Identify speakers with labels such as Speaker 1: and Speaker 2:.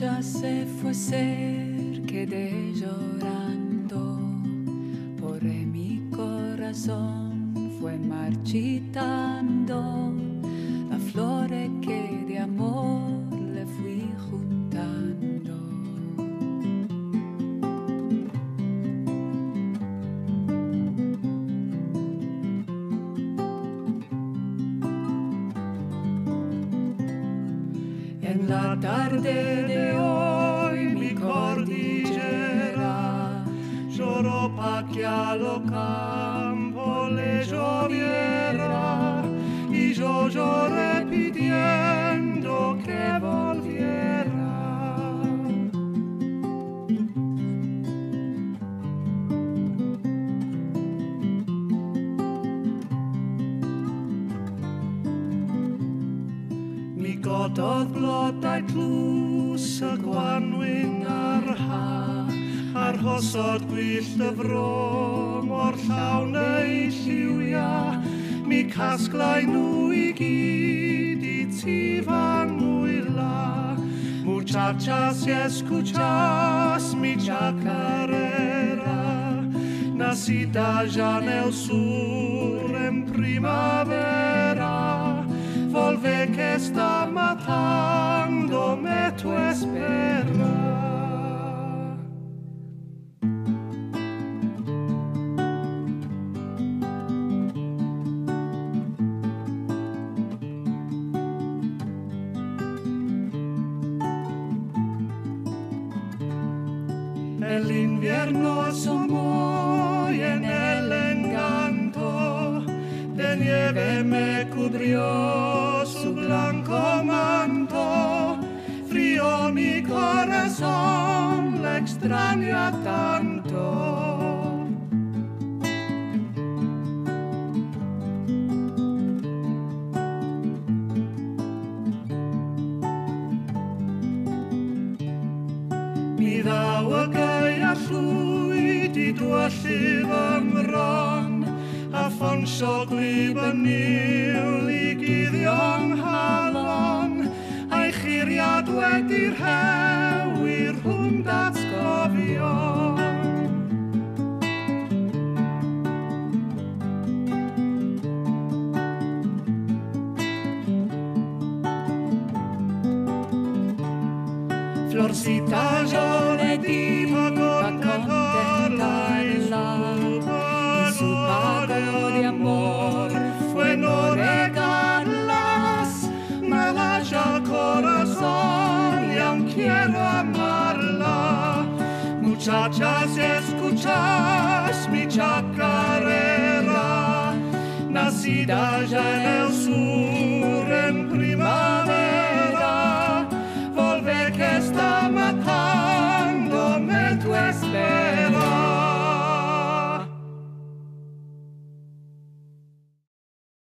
Speaker 1: Ya se fue cerca de llorando, por mi corazón fue marchitando la flor que de amor le fui juntando. En la tarde de hoy mi cordillera lloró pa' que a lo campo le lloviera, y yo lloré pidiendo que volviera. Mi godod blodau tlws y gwanwyn a'r hosod gwyllt y fro mor llawn ei lliwia. Mi casglau nhw i gyd i tifan nwyla. Muchachas y escuchas mi chacarera, nacida ya en el sur en primavera. Volve que está matándome tu espera. El invierno asomó y en el encanto de nieve me cubrió su blanco manto. Frío mi corazón, le extraña tanto. Mi ddaw y gaia llwyd i dwyllu fy mron, a ffonsio glyb y niwl i guddio'n halon, a'i chiriad wedi'r hew i'r hwm datgofion. Florcita yo le di pa contentarla, y su pago de amor fue no regalarlas. Me vaya el corazón y aún quiero amarla. Muchachas, escuchas mi chacarera, nacida ya en el sur en